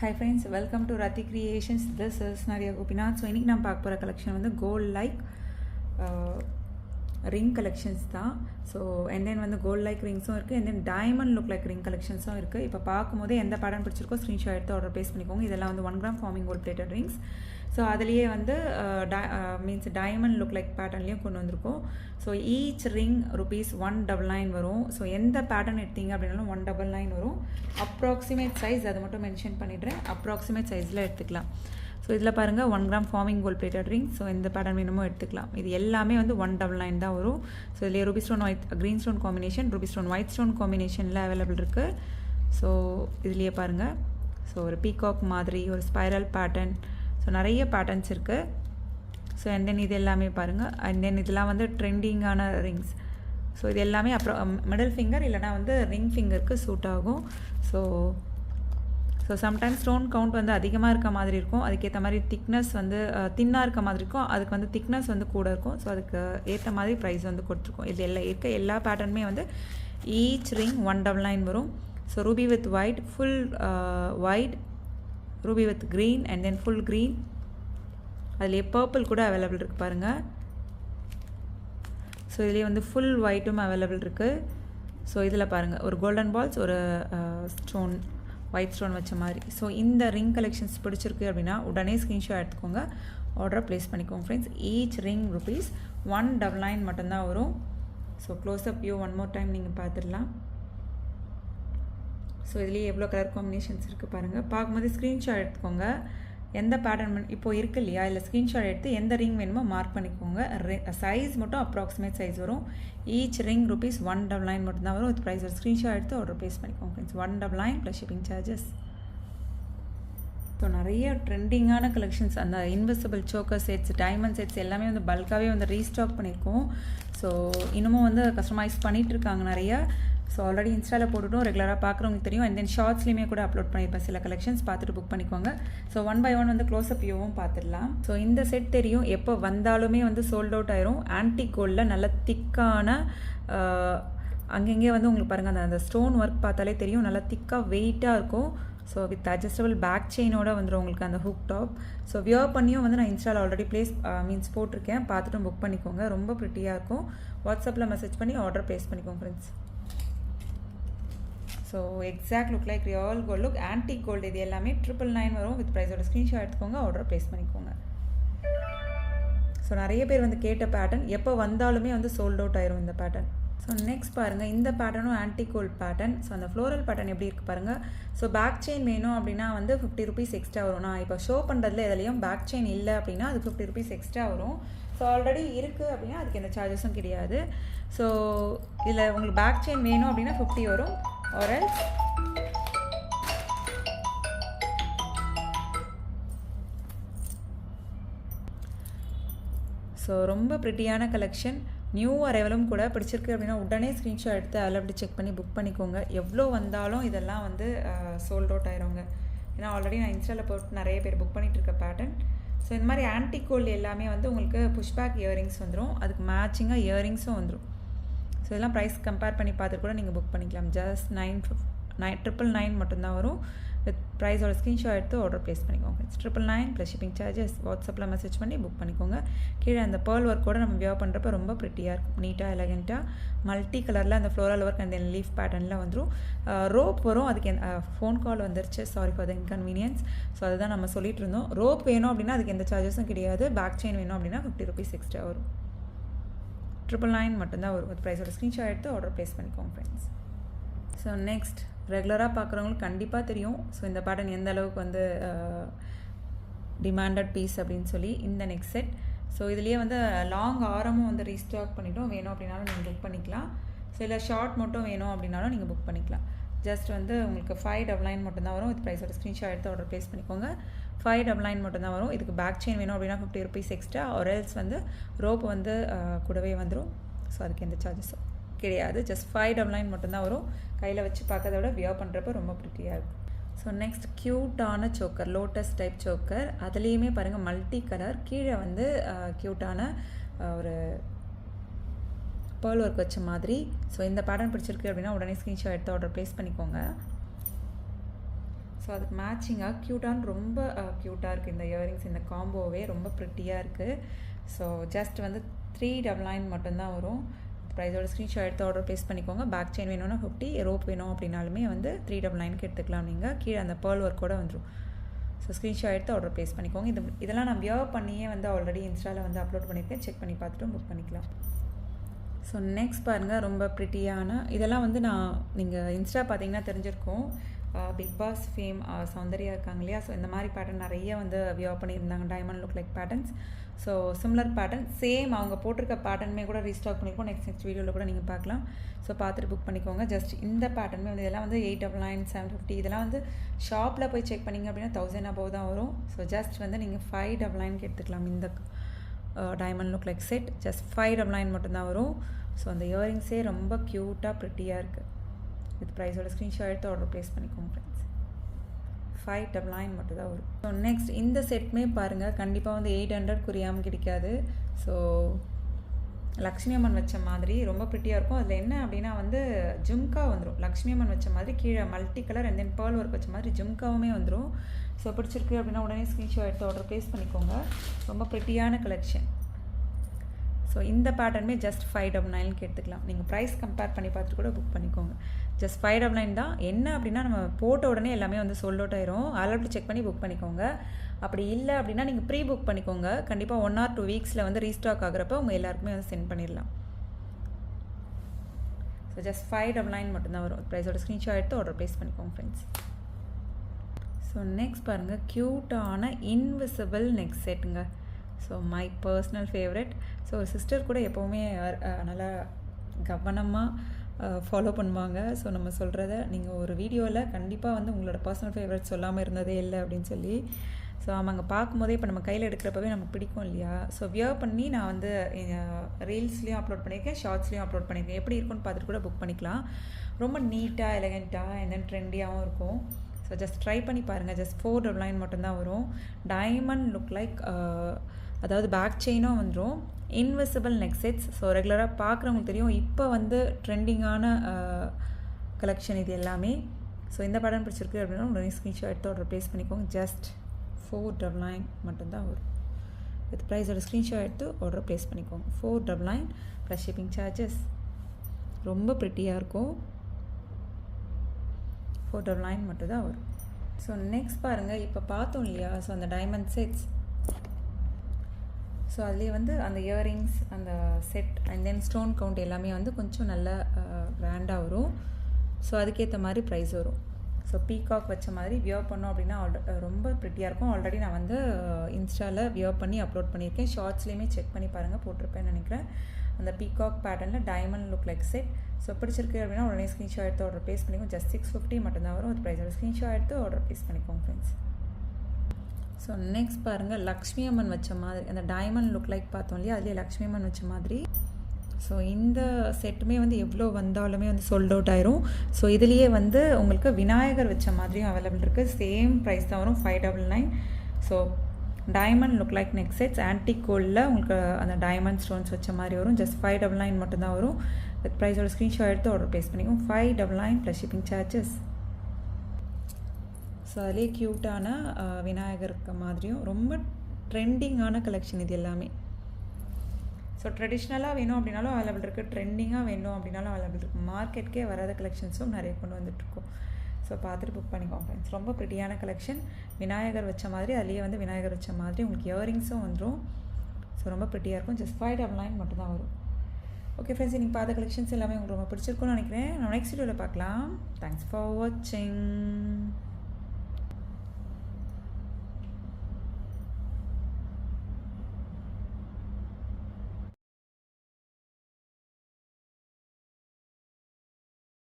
Hi friends, welcome to Rati Creations. This is Nadia Gopinath. So இன்னைக்கு நான் பார்க்க போகிற கலெக்ஷன் வந்து கோல்ட் லைக் ரிங் கலெக்ஷன்ஸ் தான். ஸோ அண்ட் தென் வந்து கோல்ட் லைக் ரிங்ஸும் இருக்குது, and then diamond look like ring கலெக்ஷன்ஸும் இருக்குது. இப்போ பார்க்கும்போது எந்த பேட்டர்ன் பிடிச்சிருக்கோ ஸ்க்ரீன்ஷாட் எடுத்து ஆர்டர் ப்ளேஸ் பண்ணிக்கோங்க. இதெல்லாம் வந்து 1 gram forming gold plated rings. So அதுலேயே வந்து மீன்ஸ் டைமண்ட் லுக் லைக் பேட்டர்ன்லேயும் கொண்டு வந்திருக்கோம். ஸோ ஈச் ரிங் ₹199 வரும். ஸோ எந்த பேட்டர்ன் எடுத்தீங்க அப்படின்னாலும் 199 வரும். அப்ராக்சிமேட் சைஸ் அது மட்டும் மென்ஷன் பண்ணிடுறேன், அப்ராக்சிமேட் சைஸில் எடுத்துக்கலாம். ஸோ இதில் பாருங்கள் 1 gram forming gold plated ring. So எந்த பேட்டர்ன் வேணுமோ எடுத்துக்கலாம். இது எல்லாமே வந்து 199 தான் வரும். ஸோ இதில் Ruby stone white green stone combination, Ruby stone white stone காம்பினேஷனில் அவைலபிள் இருக்குது. ஸோ இதுலேயே பாருங்கள், ஸோ ஒரு பீகாக் மாதிரி ஒரு ஸ்பைரல் பேட்டர்ன், ஸோ நிறைய பேட்டர்ன்ஸ் இருக்குது. ஸோ அண்ட் தென் இது எல்லாமே பாருங்கள். அண்ட் தென் இதெல்லாம் வந்து ட்ரெண்டிங்கான ரிங்ஸ். ஸோ இது எல்லாமே அப்புறம் மிடில் ஃபிங்கர் இல்லைனா வந்து ரிங் ஃபிங்கருக்கு சூட் ஆகும். ஸோ சம்டைம்ஸ் ஸ்டோன் கவுண்ட் வந்து அதிகமாக இருக்க மாதிரி இருக்கும், அதுக்கேற்ற மாதிரி திக்னஸ் வந்து தின்னாக இருக்க மாதிரி இருக்கும், அதுக்கு வந்து திக்னஸ் வந்து கூட இருக்கும். ஸோ அதுக்கு ஏற்ற மாதிரி ப்ரைஸ் வந்து கொடுத்துருக்கோம். இது எல்லா பேட்டர்னுமே வந்து ஈச் ரிங் 199 வரும். So Ruby with white, full white, Ruby with green and then full green, அதுலேயே பர்பிள் கூட அவைலபிள் இருக்குது பாருங்கள். ஸோ இதுலேயே வந்து ஃபுல் ஒயிட்டும் அவைலபிள் இருக்குது. ஸோ இதில் பாருங்கள் ஒரு கோல்டன் பால்ஸ், ஒரு ஸ்டோன் ஒயிட் ஸ்டோன் வச்ச மாதிரி. ஸோ இந்த ரிங் கலெக்ஷன்ஸ் பிடிச்சிருக்கு அப்படின்னா உடனே ஸ்க்ரீன்ஷாட் எடுத்துக்கோங்க, ஆர்டரை ப்ளேஸ் பண்ணிக்கோங்க ஃப்ரெண்ட்ஸ். ஈச் ரிங் ₹199 மட்டும்தான் வரும். So close-up view one more time நீங்கள் பார்த்துடலாம். ஸோ இதுலேயே எவ்வளோ கலர் காம்பினேஷன்ஸ் இருக்குது பாருங்கள். பார்க்கும்போது ஸ்க்ரீன்ஷாட் எடுத்துக்கோங்க. எந்த பேட்டர்ன் இப்போது இருக்குது இல்லையா, இல்லை ஸ்க்ரீன்ஷாட் எடுத்து எந்த ரிங் வேணுமோ மார்க் பண்ணிக்கோங்க. சைஸ் மட்டும் அப்ராக்சிமேட் சைஸ் வரும். ஈச் ரிங் ₹199 மட்டும்தான் வரும். வித் ப்ரைஸ் ஒரு ஸ்க்ரீன்ஷாட் எடுத்து ஆர்டர் ப்ளேஸ் பண்ணிக்கோங்க friends. 199 plus shipping charges. So நிறைய ட்ரெண்டிங்கான கலெக்ஷன்ஸ், அந்த invisible choker sets, diamond sets எல்லாமே வந்து பல்காகவே வந்து ரீஸ்டாக் பண்ணியிருக்கோம். ஸோ இன்னமும் வந்து கஸ்டமைஸ் பண்ணிகிட்ருக்காங்க நிறையா. ஸோ ஆல்ரெடி இன்ஸ்டாவில் போட்டுவிட்டோம், ரெகுலராக பார்க்குறவங்களுக்கு தெரியும். அண்ட் தென் ஷார்ட்ஸ்லேயுமே கூட அப்லோட் பண்ணியிருப்பேன் சில கலெக்ஷன்ஸ், பார்த்துட்டு புக் பண்ணிக்கோங்க. ஸோ 1 by 1 வந்து க்ளோஸ்அப் வியூவும் பார்த்துடலாம். ஸோ இந்த செட் தெரியும், எப்போ வந்தாலுமே வந்து சோல்ட் அவுட் ஆயிரும். ஆன்டிக் கோல்டில் நல்ல திக்கான அங்கங்கே வந்து உங்களுக்கு பாருங்கள், அந்த ஸ்டோன் ஒர்க் பார்த்தாலே தெரியும், நல்லா திக்காக வெயிட்டாக இருக்கும். ஸோ வித் அட்ஜஸ்டபிள் பேக் செயினோட வந்துடும் உங்களுக்கு அந்த ஹுக் டாப். ஸோ வியர் பண்ணியும் வந்து நான் இன்ஸ்டாவில் ஆல்ரெடி போட்டிருக்கேன், பார்த்துட்டும் புக் பண்ணிக்கோங்க. ரொம்ப ப்ரிட்டியாக இருக்கும். வாட்ஸ்அப்பில் மெசேஜ் பண்ணி ஆர்டர் ப்ளேஸ் பண்ணிக்கோங்க friends. So exact look like real gold look, antique gold. இது எல்லாமே 999 வரும். வித் ப்ரைஸோட ஸ்க்ரீன்ஷாட் எடுத்துக்கோங்க, ஆர்டர் ப்ளேஸ் பண்ணிக்கோங்க. ஸோ நிறைய பேர் வந்து கேட்ட பேட்டர்ன், எப்போ வந்தாலுமே வந்து சோல்ட் அவுட் ஆயிரும் இந்த பேட்டர்ன். ஸோ நெக்ஸ்ட் பாருங்கள், இந்த பேட்டர்னும் ஆன்டிக் கோல்ட் பேட்டர்ன். ஸோ அந்த ஃப்ளோரல் பேட்டர்ன் எப்படி இருக்குது பாருங்கள். ஸோ பேக் செயின் வேணும் அப்படின்னா வந்து ₹50 எக்ஸ்ட்ரா வரும். நான் இப்போ ஷோ பண்ணுறதுல எதுலேயும் பேக் செயின் இல்லை அப்படின்னா அது ₹50 எக்ஸ்ட்ரா வரும். ஸோ ஆல்ரெடி இருக்குது அப்படின்னா அதுக்கு எந்த சார்ஜஸும் கிடையாது. ஸோ இதில் உங்களுக்கு பேக் செயின் வேணும் அப்படின்னா 50 வரும். ஆர் ஸோ ரொம்ப ப்ரிட்டியான கலெக்ஷன், நியூ அரைவலும் கூட. பிடிச்சிருக்கு அப்படின்னா உடனே ஸ்க்ரீன்ஷாட் எடுத்து அதில் அப்படி செக் பண்ணி புக் பண்ணிக்கோங்க. எவ்வளோ வந்தாலும் இதெல்லாம் வந்து சோல்ட் அவுட் ஆயிருங்க. ஏன்னா ஆல்ரெடி நான் இன்ஸ்டாவில் போட்டு நிறைய பேர் புக் பண்ணிகிட்டு இருக்க பேட்டர்ன். ஸோ இந்த மாதிரி ஆன்டிக் கோல்டு எல்லாமே வந்து உங்களுக்கு புஷ்பேக் இயரிங்ஸ் வந்துடும், அதுக்கு மேட்சிங்காக இயரிங்ஸும் வந்துடும். ஸோ இதெல்லாம் ப்ரைஸ் கம்பேர் பண்ணி பார்த்துட்டு கூட நீங்கள் புக் பண்ணிக்கலாம். ஜஸ்ட் 999 மட்டும்தான் வரும். வித் ப்ரைஸோட ஸ்க்ரீன்ஷாட் எடுத்து ஆர்டர் ப்ளேஸ் பண்ணிக்கோங்க. 999 ப்ளஸ் ஷிப்பிங் சார்ஜஸ். வாட்ஸ்அப்பில் மெசேஜ் பண்ணி புக் பண்ணிக்கோங்க. கீழே அந்த பேர்ல் ஒர்க்கோட நம்ம வியர் பண்ணுறப்ப ரொம்ப ப்ரிட்டியாக இருக்கும், நீட்டாக எலகெண்ட்டாக மல்டி கலரில் அந்த floral work and then leaf பேட்டர்னில் வந்துடும். ரோப் வரும். அதுக்கு ஃபோன் கால் வந்துருச்சு, sorry for the inconvenience. So அதுதான் நம்ம சொல்லிட்டு இருந்தோம். ரோப் வேணும் அப்படின்னா அதுக்கு எந்த சார்ஜஸும் கிடையாது. பேக் செயின் வேணும் அப்படின்னா ₹50 எக்ஸ்ட்ரா வரும். 999 மட்டும்தான் வரும். வித் ப்ரைஸோட ஸ்க்ரீன்ஷாட் எடுத்து ஆர்டர் ப்ளேஸ் பண்ணிக்கோங்க ஃப்ரெண்ட்ஸ். ஸோ நெக்ஸ்ட் ரெகுலராக பார்க்குறவங்களுக்கு கண்டிப்பாக தெரியும். ஸோ இந்த பேட்டர்ன் எந்த அளவுக்கு வந்து டிமாண்டட் பீஸ் அப்படின்னு சொல்லி இந்த நெக்ஸ்ட் செட். ஸோ இதுலேயே வந்து லாங் ஆரமும் வந்து ரீஸ்டாக் பண்ணிட்டோம். வேணும் அப்படின்னாலும் நீங்கள் புக் பண்ணிக்கலாம். ஸோ இல்லை ஷார்ட் மட்டும் வேணும் அப்படின்னாலும் நீங்கள் புக் பண்ணிக்கலாம். ஜஸ்ட் வந்து உங்களுக்கு $599 மட்டும்தான் வரும். வித் ப்ரைஸோட ஸ்க்ரீன்ஷாட் எடுத்து ஆர்டர் ப்ளேஸ் பண்ணிக்கோங்க. $599 மட்டும்தான் வரும். இதுக்கு பேக் செயின் வேணும் அப்படின்னா ₹50 எக்ஸ்ட்ரா. ஆர் எல்ஸ் வந்து ரோப் வந்து கூடவே வந்துடும். ஸோ அதுக்கு எந்த சார்ஜஸும் கிடையாது. ஜஸ்ட் $599 மட்டும்தான் வரும். கையில் வச்சு பார்க்கறத விட வியர் பண்ணுறப்ப ரொம்ப ப்ரிட்டியாக இருக்கும். ஸோ நெக்ஸ்ட் க்யூட்டான சோக்கர், லோட்டஸ் டைப் சோக்கர். அதுலேயுமே பாருங்கள் மல்டி கலர், கீழே வந்து க்யூட்டான ஒரு பேர்ல் ஒர்க் வச்ச மாதிரி. ஸோ இந்த பேட்டர்ன் பிடிச்சிருக்கு அப்படின்னா உடனே ஸ்க்ரீன்ஷாட் எடுத்து ஆர்டர் ப்ளேஸ் பண்ணிக்கோங்க. ஸோ அதுக்கு மேட்சிங்காக க்யூட்டான ரொம்ப க்யூட்டாக இருக்குது இந்த இயரிங்ஸ். இந்த காம்போவே ரொம்ப ப்ரிட்டியாக இருக்குது. ஸோ ஜஸ்ட் வந்து 399 மட்டும்தான் வரும். ப்ரைஸோட ஸ்க்ரீன்ஷாட் எடுத்து ஆர்டர் ப்ளேஸ் பண்ணிக்கோங்க. பேக் செயின் வேணும்னா 50, ரோப் வேணும் அப்படின்னாலுமே வந்து 399க்கு எடுத்துக்கலாம். நீங்கள் கீழே அந்த பேர்ல் ஒர்க்கோடு வந்துடும். ஸோ ஸ்க்ரீன்ஷாட் எடுத்து ஆர்டர் ப்ளேஸ் பண்ணிக்கோங்க. இதெல்லாம் நான் வியர் பண்ணியே வந்து ஆல்ரெடி இன்ஸ்டாவில் வந்து அப்லோட் பண்ணியிருக்கேன். செக் பண்ணி பார்த்துட்டு புக் பண்ணிக்கலாம். ஸோ நெக்ஸ்ட் பாருங்கள், ரொம்ப ப்ரிட்டியான இதெல்லாம் வந்து நீங்கள் இன்ஸ்டா பார்த்தீங்கன்னா தெரிஞ்சிருக்கும். பிக் பாஸ் ஃபேம் சௌந்தர்யா இருக்காங்க இல்லையா? ஸோ இந்த மாதிரி பேட்டர்ன் நிறைய வந்து வியர் பண்ணியிருந்தாங்க. Diamond look like patterns. So similar pattern same அவங்க போட்டிருக்க பேட்டர்னுமே கூட ரீஸ்டாக் பண்ணியிருக்கோம். நெக்ஸ்ட் வீடியோவில் கூட நீங்கள் பார்க்கலாம். ஸோ பார்த்துட்டு புக் பண்ணிக்கோங்க. ஜஸ்ட் இந்த பேட்டர்னுமே வந்து இதெல்லாம் வந்து 899, 750 இதெல்லாம் வந்து ஷாப்பில் போய் செக் பண்ணிங்க அப்படின்னா 1000 above தான் வரும். ஸோ ஜஸ்ட் வந்து நீங்கள் 599க்கு எடுத்துக்கலாம். இந்த diamond look like set just 599 மட்டும்தான் வரும். ஸோ அந்த இயரிங்ஸே ரொம்ப க்யூட்டாக ப்ரிட்டியாக இருக்குது. வித் ப்ரைஸோட ஸ்க்ரீன்ஷாட் எடுத்து ஆர்டர் ப்ளேஸ் பண்ணிக்கோங்க ஃப்ரெண்ட்ஸ். 599 மட்டும் தான் வரும். ஸோ நெக்ஸ்ட் இந்த செட்டுமே பாருங்கள், கண்டிப்பாக வந்து 800 குறையாமல் கிடைக்காது. ஸோ லக்ஷ்மி அம்மன் வச்ச மாதிரி ரொம்ப ப்ரிட்டியாக இருக்கும். அதில் என்ன அப்படின்னா வந்து ஜும்கா வந்துடும். லக்ஷ்மி அம்மன் வச்ச மாதிரி கீழே multi colour and then pearl work வச்ச மாதிரி ஜும்காவுமே வந்துடும். ஸோ பிடிச்சிருக்கு அப்படின்னா உடனே ஸ்க்ரீன்ஷாட் எடுத்து ஆர்டர் ப்ளேஸ் பண்ணிக்கோங்க. ரொம்ப ப்ரிட்டியான கலெக்ஷன். ஸோ இந்த பேட்டர்னுமே ஜஸ்ட் 599க்கு எடுத்துக்கலாம். நீங்கள் ப்ரைஸ் கம்பேர் பண்ணி பார்த்துட்டு கூட புக் பண்ணிக்கோங்க. ஜஸ்ட் 599 தான். என்ன அப்படின்னா நம்ம போட்ட உடனே எல்லாமே வந்து சோல்ட் அவுட் ஆயிரும். அலர்ட் செக் பண்ணி புக் பண்ணிக்கோங்க. அப்படி இல்லை அப்படின்னா நீங்கள் ப்ரீ புக் பண்ணிக்கோங்க. கண்டிப்பாக 1 or 2 வீக்ஸில் வந்து ரீஸ்டாக் ஆகிறப்ப உங்கள் எல்லாருக்குமே வந்து சென்ட் பண்ணிடலாம். ஸோ ஜஸ்ட் 599 மட்டும்தான் வரும். ப்ரைஸோட ஸ்க்ரீன்ஷாட் எடுத்து ஆர்டர் ப்ளேஸ் பண்ணிக்கோங்க ஃப்ரெண்ட்ஸ். ஸோ நெக்ஸ்ட் பாருங்கள், க்யூட்டான இன்விசிபிள் நெக் செட்டுங்க. So my personal favourite. So sister கூட எப்போவுமே நல்லா கவனமாக ஃபாலோ பண்ணுவாங்க. ஸோ நம்ம சொல்கிறத நீங்கள் ஒரு வீடியோவில் கண்டிப்பாக வந்து உங்களோட பர்சனல் ஃபேவரட் சொல்லாமல் இருந்ததே இல்லை அப்படின்னு சொல்லி. ஸோ அவங்க பார்க்கும்போதே இப்போ நம்ம கையில் எடுக்கிறப்பவே நமக்கு பிடிக்கும் இல்லையா? ஸோ வியர் பண்ணி நான் வந்து ரீல்ஸ்லேயும் அப்லோட் பண்ணியிருக்கேன், ஷார்ட்ஸ்லேயும் அப்லோட் பண்ணியிருக்கேன். எப்படி இருக்குன்னு பார்த்துட்டு கூட புக் பண்ணிக்கலாம். ரொம்ப நீட்டாக எலகெண்ட்டாக அண்ட் தென் ட்ரெண்டியாகவும் இருக்கும். ஸோ ஜஸ்ட் ட்ரை பண்ணி பாருங்கள். ஜஸ்ட் 499 மட்டும்தான் வரும். டைமண்ட் லுக் லைக் அதாவது பேக் செயினும் வந்துடும். Invisible neck sets. ஸோ ரெகுலராக பார்க்குறவங்களுக்கு தெரியும். இப்போ வந்து ட்ரெண்டிங்கான கலெக்ஷன் இது எல்லாமே. ஸோ இந்த பேட்டர்ன் பிடிச்சிருக்கு அப்படின்னா உடனே ஸ்க்ரீன்ஷாட் எடுத்து ஆர்டர் ப்ளேஸ் பண்ணிக்கோங்க. ஜஸ்ட் 499 மட்டும்தான் வரும். வித் ப்ரைஸோட ஸ்க்ரீன்ஷாட் எடுத்து ஆர்டர் ப்ளேஸ் பண்ணிக்கோங்க. 499 ப்ளஸ் ஷிப்பிங் சார்ஜஸ். ரொம்ப ப்ரிட்டியாக இருக்கும். 499 மட்டும்தான் வரும். ஸோ நெக்ஸ்ட் பாருங்கள், இப்போ பார்த்தோம் இல்லையா? ஸோ அந்த டைமண்ட் செட்ஸ். ஸோ அதுலேயே வந்து அந்த இயரிங்ஸ், அந்த set and then stone count எல்லாமே வந்து கொஞ்சம் நல்லா கிராண்டாக வரும். ஸோ அதுக்கேற்ற மாதிரி ப்ரைஸ் வரும். ஸோ பீகாக் வச்ச மாதிரி வியர் பண்ணோம் அப்படின்னா ரொம்ப ப்ரிட்டியாக இருக்கும். ஆல்ரெடி நான் வந்து இன்ஸ்டாவில் வியர் பண்ணி அப்லோட் பண்ணியிருக்கேன். ஷார்ட்ஸ்லேயுமே செக் பண்ணி பாருங்கள், போட்டிருப்பேன்னு நினைக்கிறேன். அந்த பீகாக் பேட்டர்னில் diamond look like set. So பிடிச்சிருக்கு அப்படின்னா உடனே ஸ்க்ரீன்ஷாட் எடுத்து ஆர்டர் ப்ளேஸ் பண்ணிக்கோங்க. ஜஸ்ட் 650 மட்டும்தான் வரும். அது ப்ரைஸோட ஸ்க்ரீன்ஷாட் எடுத்து ஆர்டர் ப்ளேஸ் பண்ணிக்கோங்க ஃப்ரெண்ட்ஸ். ஸோ நெக்ஸ்ட் பாருங்கள், லக்ஷ்மி அம்மன் வச்ச மாதிரி அந்த டைமண்ட் லுக் லைக் பார்த்தோம் இல்லையா? அதுலேயே லக்ஷ்மி அம்மன் வச்ச மாதிரி. ஸோ இந்த செட்டுமே வந்து எவ்வளோ வந்தாலுமே வந்து சோல்ட் அவுட் ஆயிரும். ஸோ இதுலேயே வந்து உங்களுக்கு விநாயகர் வச்ச மாதிரியும் அவைலபிள் இருக்குது. சேம் ப்ரைஸ் தான் வரும், 599. So diamond look like neck sets antique கோல்டில் உங்களுக்கு அந்த டைமண்ட் ஸ்டோன்ஸ் வச்ச மாதிரி வரும். ஜஸ்ட் 599 மட்டும்தான் வரும். வித் ப்ரைஸோட ஸ்க்ரீன்ஷாட் எடுத்து ஆர்டர் ப்ளேஸ் பண்ணிக்கோங்க. 599 ப்ளஸ் ஷிப்பிங் சார்ஜஸ். ஸோ அதிலே க்யூட்டான விநாயகர் இருக்க மாதிரியும் ரொம்ப ட்ரெண்டிங்கான கலெக்ஷன் இது எல்லாமே. ஸோ ட்ரெடிஷ்னலாக வேணும் அப்படின்னாலும் அவைலபிள் இருக்குது, ட்ரெண்டிங்காக வேணும் அப்படின்னாலும் அவைலபிள் இருக்குது. மார்க்கெட்டுக்கே வராத கலெக்ஷன்ஸும் நிறைய கொண்டு வந்துட்டுருக்கோம். ஸோ பார்த்துட்டு புக் பண்ணிக்கோங்க ஃப்ரெண்ட்ஸ். ரொம்ப ப்ரிட்டியான கலெக்ஷன். விநாயகர் வச்ச மாதிரி அதுலேயே வந்து விநாயகர் வச்ச மாதிரி உங்களுக்கு இயரிங்ஸும் வந்துடும். ஸோ ரொம்ப ப்ரிட்டியாக இருக்கும். ஜஸ்ட் 599 மட்டும்தான் வரும். ஓகே ஃப்ரெண்ட்ஸ், நீங்கள் பார்த்த கலெக்ஷன்ஸ் எல்லாமே உங்களுக்கு ரொம்ப பிடிச்சிருக்கும்னு நினைக்கிறேன். நம்ம நெக்ஸ்ட் வீடியோவில் பார்க்கலாம். தேங்க்ஸ் ஃபார் வாட்சிங்.